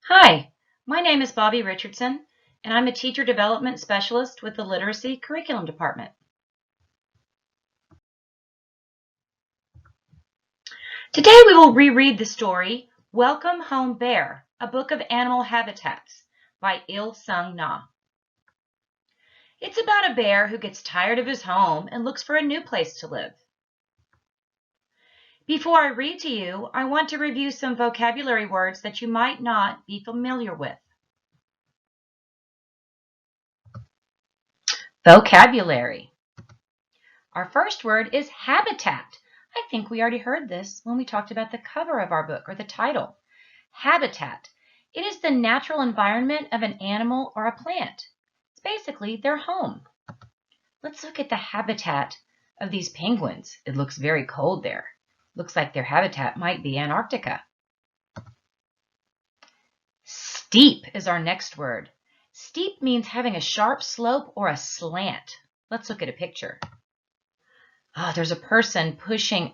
Hi, my name is Bobbi Richardson, and I'm a teacher development specialist with the Literacy Curriculum Department. Today we will reread the story Welcome Home Bear, a book of animal habitats by Il Sung Na. It's about a bear who gets tired of his home and looks for a new place to live. Before I read to you, I want to review some vocabulary words that you might not be familiar with. Vocabulary. Our first word is habitat. I think we already heard this when we talked about the cover of our book or the title. Habitat. It is the natural environment of an animal or a plant. It's basically their home. Let's look at the habitat of these penguins. It looks very cold there. Looks like their habitat might be Antarctica. Steep is our next word. Steep means having a sharp slope or a slant. Let's look at a picture. There's a person pushing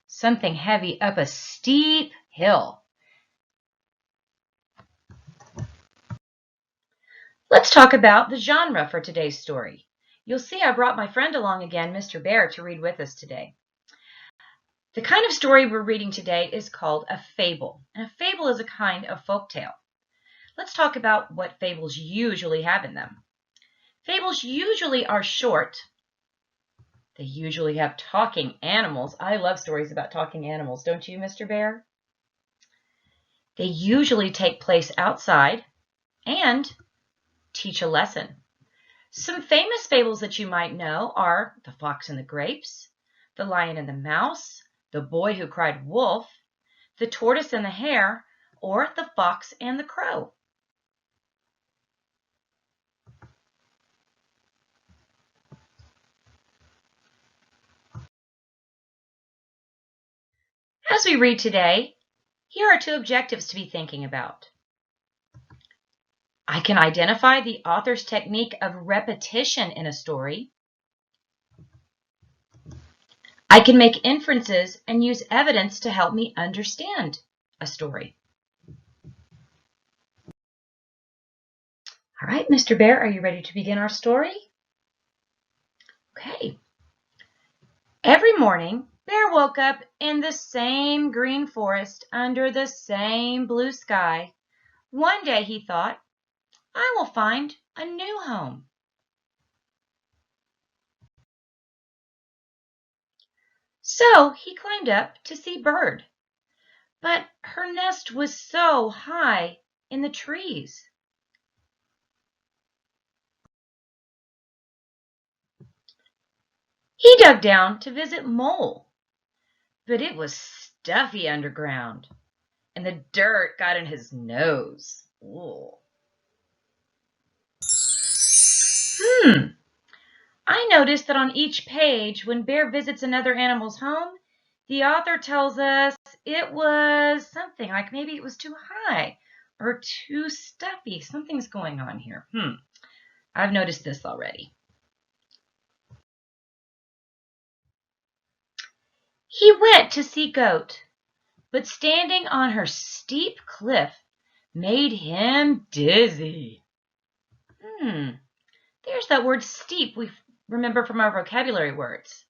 something heavy up a steep hill. Let's talk about the genre for today's story. You'll see I brought my friend along again, Mr. Bear, to read with us today. The kind of story we're reading today is called a fable, and a fable is a kind of folktale. Let's talk about what fables usually have in them. Fables usually are short. They usually have talking animals. I love stories about talking animals, don't you, Mr. Bear? They usually take place outside and teach a lesson. Some famous fables that you might know are The Fox and the Grapes, The Lion and the Mouse, The Boy Who Cried Wolf, The Tortoise and the Hare, or The Fox and the Crow. As we read today, here are two objectives to be thinking about. I can identify the author's technique of repetition in a story. I can make inferences and use evidence to help me understand a story. All right, Mr. Bear, are you ready to begin our story? Okay. Every morning, Bear woke up in the same green forest under the same blue sky. One day he thought, I will find a new home. So he climbed up to see Bird. But her nest was so high in the trees. He dug down to visit Mole, but it was stuffy underground, and the dirt got in his nose. Ooh. I noticed that on each page, when Bear visits another animal's home, the author tells us it was something, like maybe it was too high or too stuffy. Something's going on here. I've noticed this already. He went to see Goat, but standing on her steep cliff made him dizzy. There's that word steep we remember from our vocabulary words.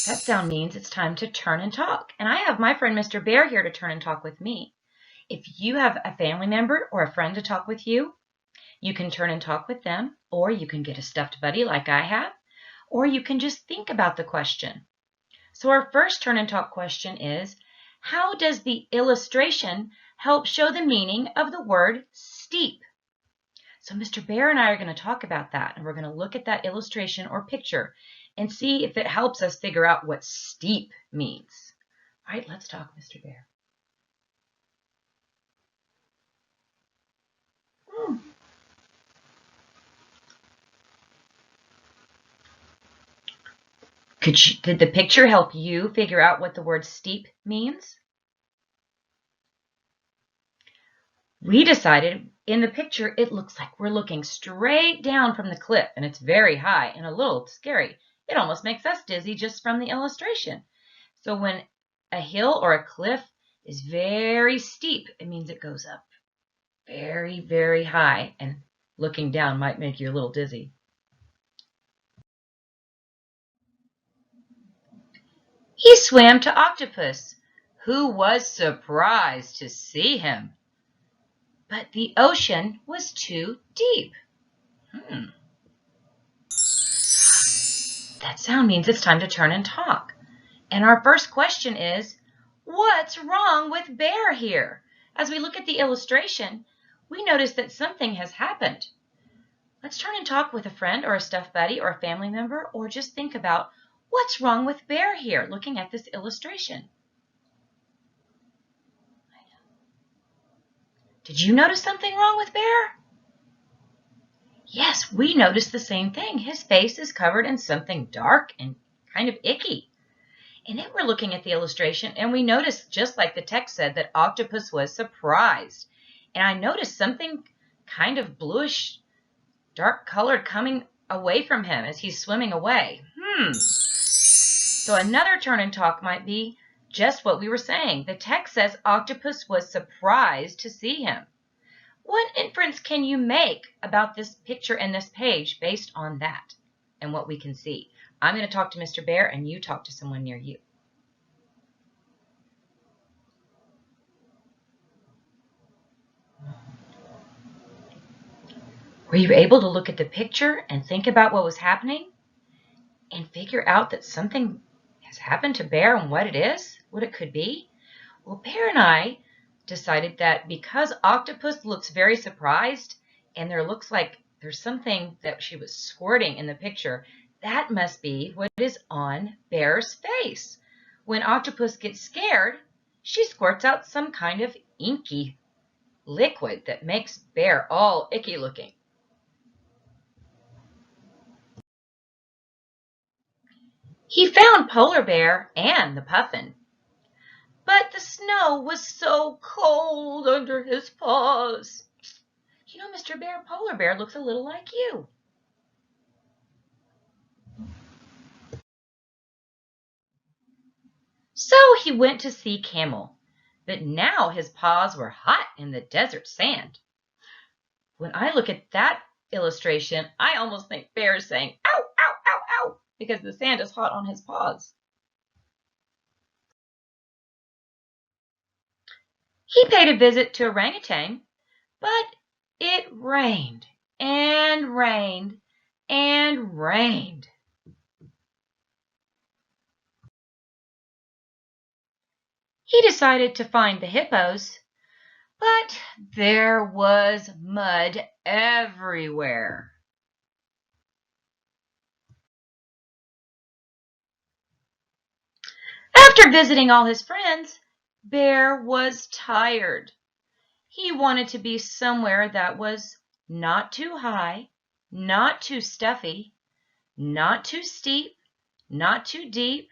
That sound means it's time to turn and talk. And I have my friend Mr. Bear here to turn and talk with me. If you have a family member or a friend to talk with you, you can turn and talk with them, or you can get a stuffed buddy like I have, or you can just think about the question. So our first turn and talk question is, how does the illustration help show the meaning of the word steep? So Mr. Bear and I are going to talk about that, and we're going to look at that illustration or picture and see if it helps us figure out what steep means. All right, let's talk, Mr. Bear. Did the picture help you figure out what the word steep means? We decided in the picture it looks like we're looking straight down from the cliff, and it's very high and a little scary. It almost makes us dizzy just from the illustration. So when a hill or a cliff is very steep. It means it goes up very, very high, and looking down might make you a little dizzy. He swam to Octopus, who was surprised to see him. But the ocean was too deep. That sound means it's time to turn and talk. And our first question is, what's wrong with Bear here? As we look at the illustration, we notice that something has happened. Let's turn and talk with a friend or a stuffed buddy or a family member, or just think about what's wrong with Bear here, looking at this illustration. Did you notice something wrong with Bear? Yes, we noticed the same thing. His face is covered in something dark and kind of icky. And then we're looking at the illustration, and we noticed, just like the text said, that Octopus was surprised. And I noticed something kind of bluish, dark colored coming away from him as he's swimming away. So another turn and talk might be just what we were saying. The text says Octopus was surprised to see him. What inference can you make about this picture and this page based on that and what we can see? I'm going to talk to Mr. Bear, and you talk to someone near you. Were you able to look at the picture and think about what was happening and figure out that something has happened to Bear and what it is, what it could be? Well, Bear and I decided that because Octopus looks very surprised and there looks like there's something that she was squirting in the picture, that must be what is on Bear's face. When Octopus gets scared, she squirts out some kind of inky liquid that makes Bear all icky looking. He found Polar Bear and the puffin, but the snow was so cold under his paws. You know, Mr. Bear, Polar Bear looks a little like you. So he went to see Camel, but now his paws were hot in the desert sand. When I look at that illustration, I almost think Bear is saying, ow, ow, ow, ow, because the sand is hot on his paws. He paid a visit to orangutan, but it rained and rained and rained. He decided to find the hippos, but there was mud everywhere. After visiting all his friends, Bear was tired. He wanted to be somewhere that was not too high, not too stuffy, not too steep, not too deep,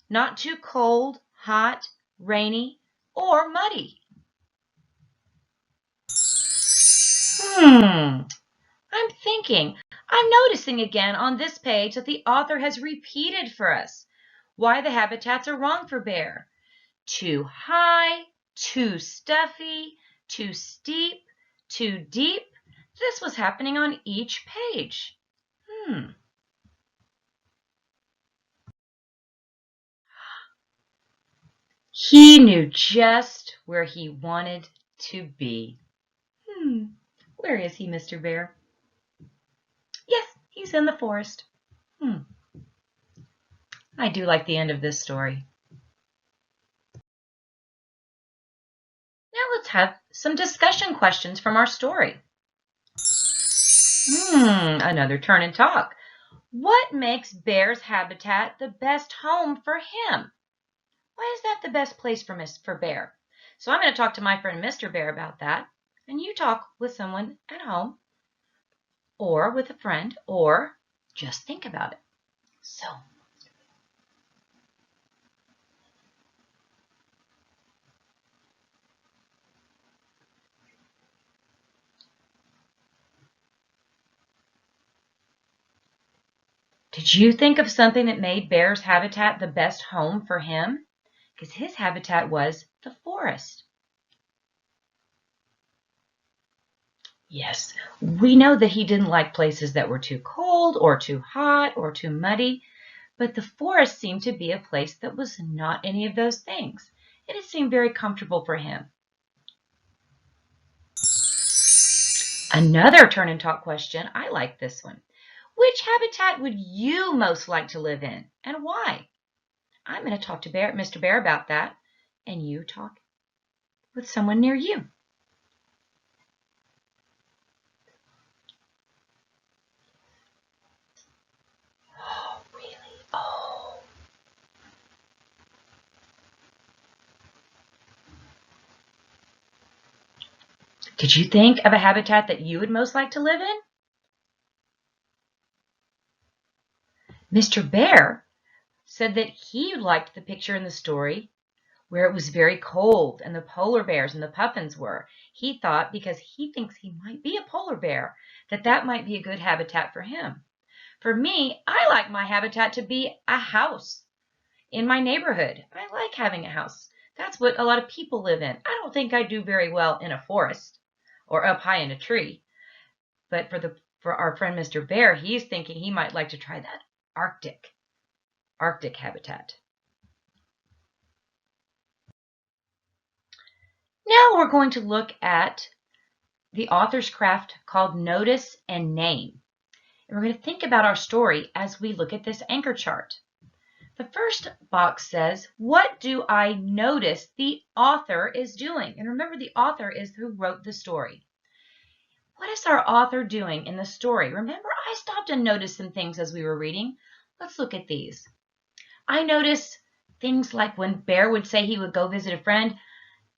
not too cold, hot, rainy, or muddy. I'm noticing again on this page that the author has repeated for us why the habitats are wrong for Bear. Too high, too stuffy, too steep, too deep. This was happening on each page. He knew just where he wanted to be. Where is he, Mr. Bear? Yes, he's in the forest. I do like the end of this story. Now let's have some discussion questions from our story. Another turn and talk. What makes Bear's habitat the best home for him? Why is that the best place for Bear? So I'm going to talk to my friend Mr. Bear about that, and you talk with someone at home or with a friend, or just think about it. So, did you think of something that made Bear's habitat the best home for him? because his habitat was the forest. Yes, we know that he didn't like places that were too cold or too hot or too muddy, but the forest seemed to be a place that was not any of those things. And it seemed very comfortable for him. Another turn and talk question. I like this one. Which habitat would you most like to live in and why? I'm going to talk to Mr. Bear about that, and you talk with someone near you. Oh, really? Oh. Did you think of a habitat that you would most like to live in? Mr. Bear said that he liked the picture in the story where it was very cold and the polar bears and the puffins were. He thought, because he thinks he might be a polar bear, that that might be a good habitat for him. For me, I like my habitat to be a house in my neighborhood. I like having a house. That's what a lot of people live in. I don't think I do very well in a forest or up high in a tree. But for our friend Mr. Bear, he's thinking he might like to try that Arctic habitat. Now we're going to look at the author's craft called Notice and Name. And we're going to think about our story as we look at this anchor chart. The first box says, what do I notice the author is doing? And remember, the author is who wrote the story. What is our author doing in the story? Remember, I stopped and noticed some things as we were reading. Let's look at these. I notice things like when Bear would say he would go visit a friend,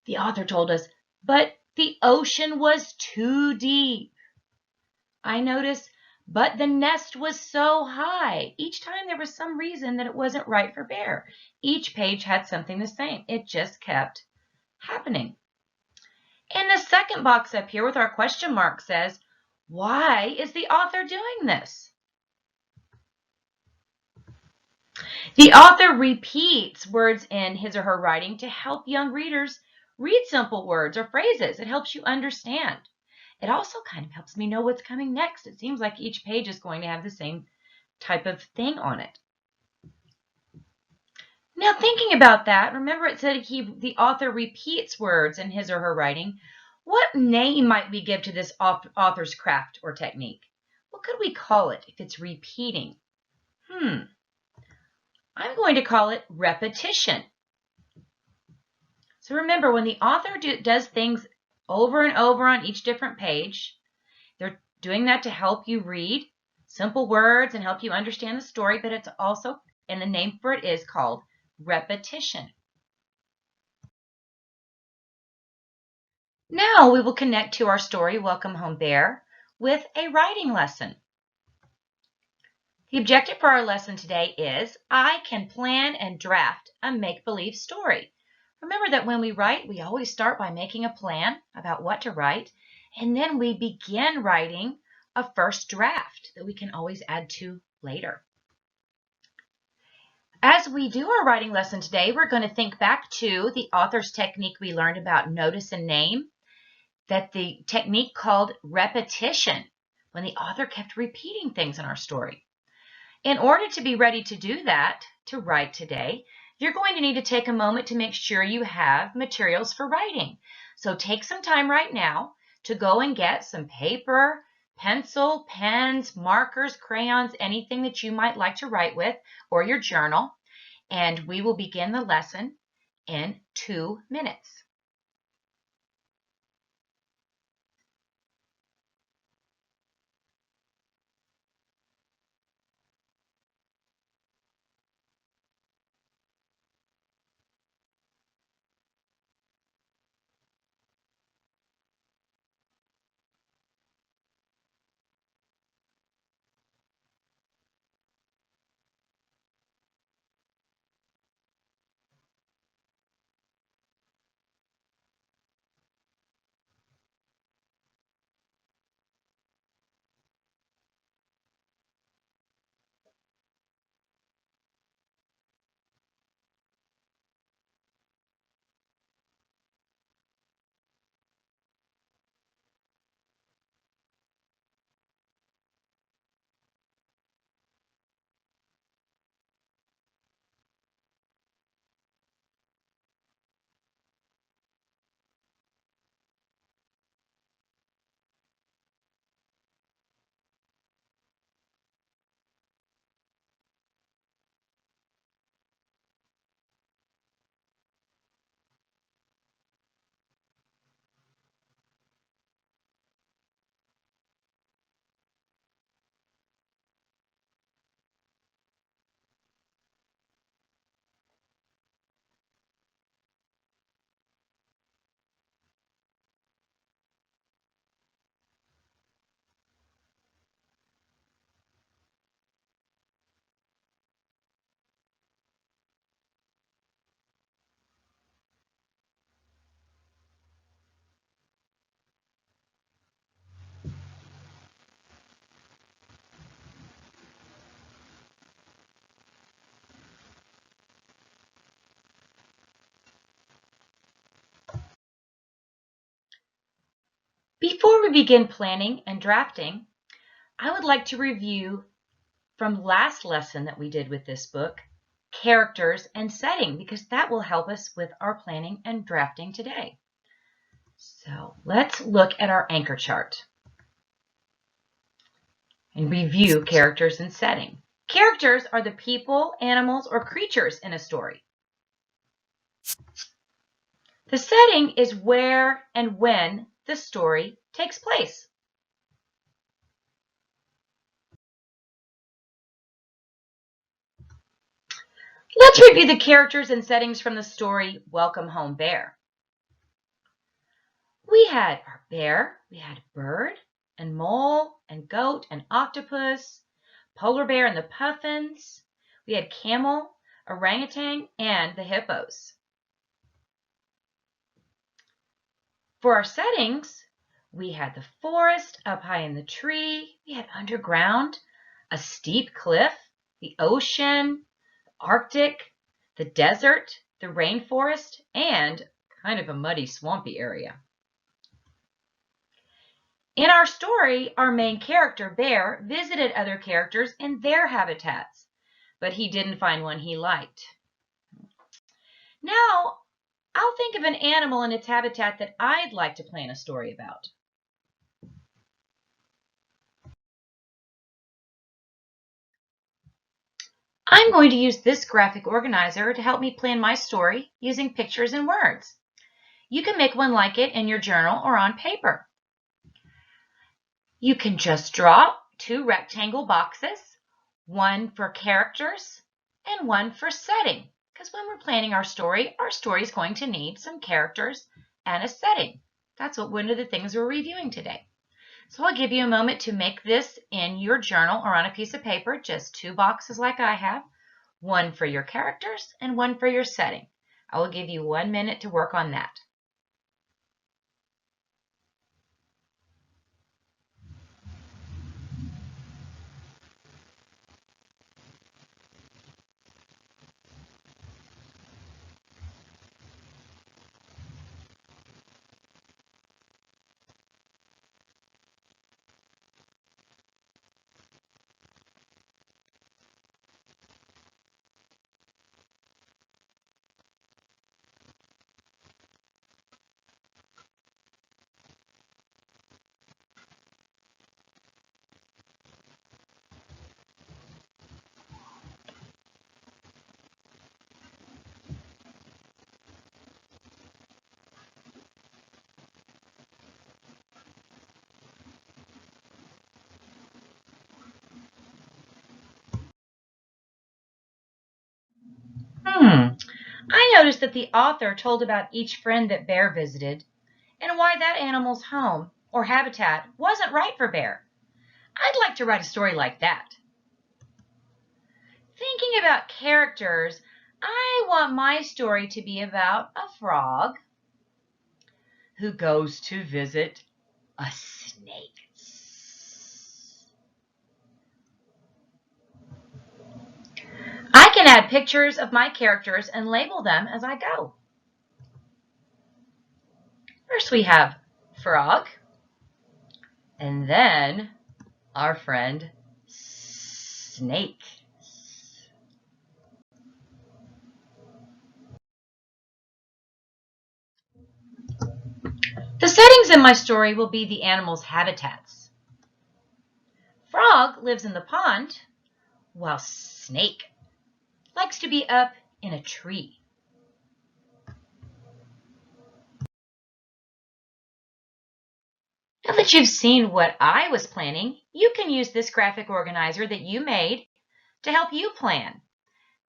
the author told us, but the ocean was too deep. I notice, but the nest was so high. Each time there was some reason that it wasn't right for Bear. Each page had something the same. It just kept happening. And the second box up here with our question mark says, why is the author doing this? The author repeats words in his or her writing to help young readers read simple words or phrases. It helps you understand. It also kind of helps me know what's coming next. It seems like each page is going to have the same type of thing on it. Now, thinking about that, remember it said the author repeats words in his or her writing. What name might we give to this author's craft or technique? What could we call it if it's repeating? I'm going to call it repetition. So remember, when the author does things over and over on each different page, they're doing that to help you read simple words and help you understand the story, but it's also, and the name for it is called repetition. Now we will connect to our story, Welcome Home Bear, with a writing lesson. The objective for our lesson today is, I can plan and draft a make-believe story. Remember that when we write, we always start by making a plan about what to write, and then we begin writing a first draft that we can always add to later. As we do our writing lesson today, we're going to think back to the author's technique we learned about notice and name, that the technique called repetition, when the author kept repeating things in our story. In order to be ready to do that, to write today, you're going to need to take a moment to make sure you have materials for writing. So take some time right now to go and get some paper, pencil, pens, markers, crayons, anything that you might like to write with, or your journal, and we will begin the lesson in 2 minutes. Before we begin planning and drafting, I would like to review from last lesson that we did with this book, characters and setting, because that will help us with our planning and drafting today. So let's look at our anchor chart and review characters and setting. Characters are the people, animals, or creatures in a story. The setting is where and when the story takes place. Let's review the characters and settings from the story Welcome Home, Bear. We had our bear, we had bird and mole and goat and octopus, polar bear and the puffins. We had camel, orangutan, and the hippos. For our settings, we had the forest up high in the tree, we had underground, a steep cliff, the ocean, Arctic, the desert, the rainforest, and kind of a muddy, swampy area. In our story, our main character, Bear, visited other characters in their habitats, but he didn't find one he liked. Now, I'll think of an animal in its habitat that I'd like to plan a story about. I'm going to use this graphic organizer to help me plan my story using pictures and words. You can make one like it in your journal or on paper. You can just draw 2 rectangle boxes, one for characters and one for setting, because when we're planning our story is going to need some characters and a setting. That's one of the things we're reviewing today. So I'll give you a moment to make this in your journal or on a piece of paper, just 2 boxes like I have, one for your characters and one for your setting. I will give you 1 minute to work on that. I noticed that the author told about each friend that Bear visited and why that animal's home or habitat wasn't right for Bear. I'd like to write a story like that. Thinking about characters, I want my story to be about a frog who goes to visit a snake. I can add pictures of my characters and label them as I go. First we have frog, and then our friend snake. The settings in my story will be the animals' habitats. Frog lives in the pond, while snake likes to be up in a tree. Now that you've seen what I was planning, you can use this graphic organizer that you made to help you plan.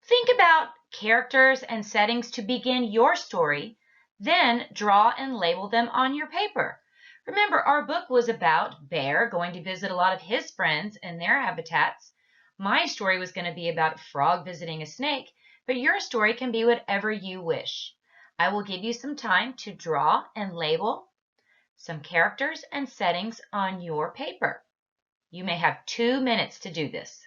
Think about characters and settings to begin your story, then draw and label them on your paper. Remember, our book was about Bear going to visit a lot of his friends in their habitats. My story was going to be about Frog visiting a snake, but your story can be whatever you wish. I will give you some time to draw and label some characters and settings on your paper. You may have 2 minutes to do this.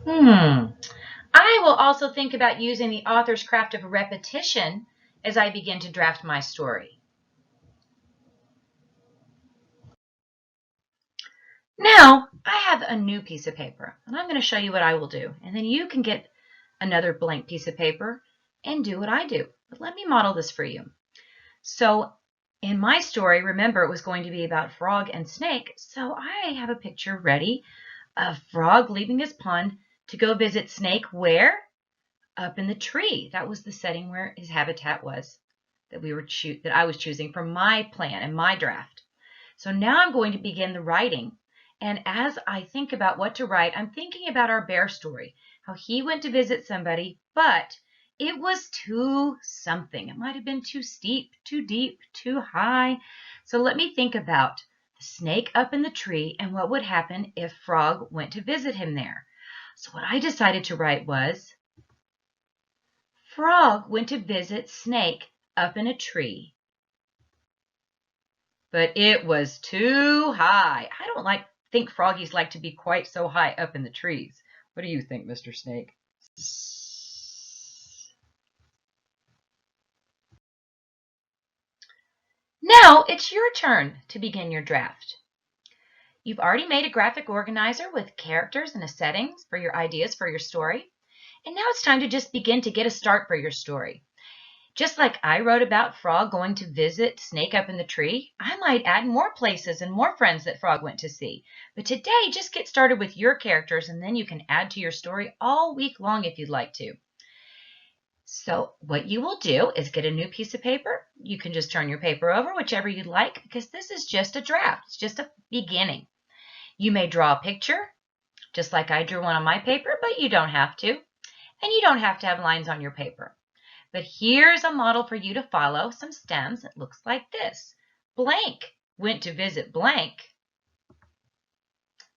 I will also think about using the author's craft of repetition as I begin to draft my story. Now, I have a new piece of paper, and I'm going to show you what I will do. And then you can get another blank piece of paper and do what I do. But let me model this for you. So in my story, remember, it was going to be about Frog and Snake, so I have a picture ready of Frog leaving his pond to go visit Snake where? Up in the tree. That was the setting where his habitat was that I was choosing for my plan and my draft. So now I'm going to begin the writing. And as I think about what to write, I'm thinking about our bear story, how he went to visit somebody, but it was too something. It might have been too steep, too deep, too high. So let me think about the snake up in the tree and what would happen if Frog went to visit him there. So what I decided to write was, Frog went to visit Snake up in a tree, but it was too high. I don't think froggies like to be quite so high up in the trees. What do you think, Mr. Snake? Now it's your turn to begin your draft. You've already made a graphic organizer with characters and a setting for your ideas for your story. And now it's time to just begin to get a start for your story. Just like I wrote about Frog going to visit Snake up in the tree, I might add more places and more friends that Frog went to see. But today, just get started with your characters and then you can add to your story all week long if you'd like to. So what you will do is get a new piece of paper. You can just turn your paper over, whichever you'd like, because this is just a draft. It's just a beginning. You may draw a picture, just like I drew one on my paper, but you don't have to. And you don't have to have lines on your paper. But here's a model for you to follow, some stems. It looks like this. Blank went to visit blank,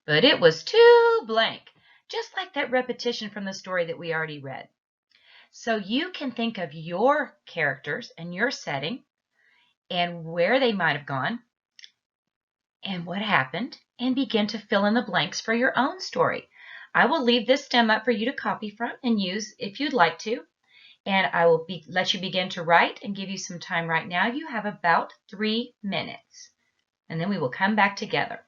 but it was too blank, just like that repetition from the story that we already read. So you can think of your characters and your setting and where they might have gone and what happened and begin to fill in the blanks for your own story. I will leave this stem up for you to copy from and use if you'd like to. And I will let you begin to write and give you some time right now. You have about 3 minutes, and then we will come back together.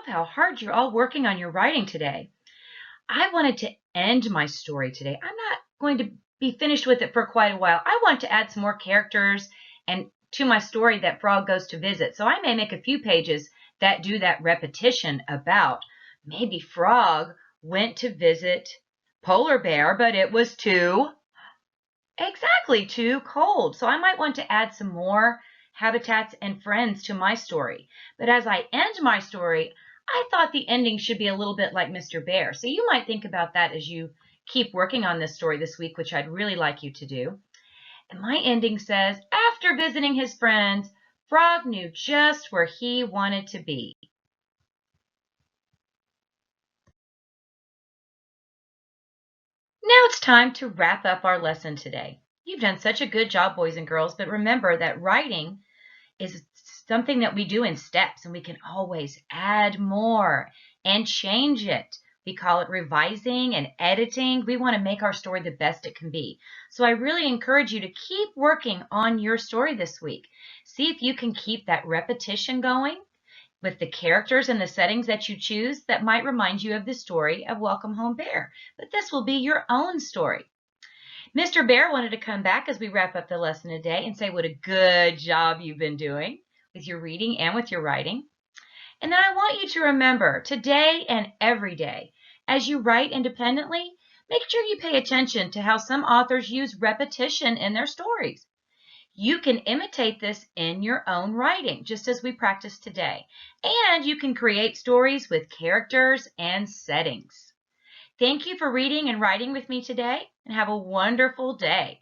love how hard you're all working on your writing today. I wanted to end my story today. I'm not going to be finished with it for quite a while. I want to add some more characters and to my story that Frog goes to visit. So I may make a few pages that do that repetition about maybe Frog went to visit Polar Bear, but it was too cold. So I might want to add some more habitats and friends to my story. But as I end my story, I thought the ending should be a little bit like Mr. Bear. So you might think about that as you keep working on this story this week, which I'd really like you to do. And my ending says, after visiting his friends, Frog knew just where he wanted to be. Now it's time to wrap up our lesson today. You've done such a good job, boys and girls, but remember that writing is something that we do in steps, and we can always add more and change it. We call it revising and editing. We want to make our story the best it can be. So I really encourage you to keep working on your story this week. See if you can keep that repetition going with the characters and the settings that you choose that might remind you of the story of Welcome Home Bear. But this will be your own story. Mr. Bear wanted to come back as we wrap up the lesson today and say what a good job you've been doing with your reading and with your writing. And then I want you to remember today and every day, as you write independently, make sure you pay attention to how some authors use repetition in their stories. You can imitate this in your own writing, just as we practiced today. And you can create stories with characters and settings. Thank you for reading and writing with me today, and have a wonderful day.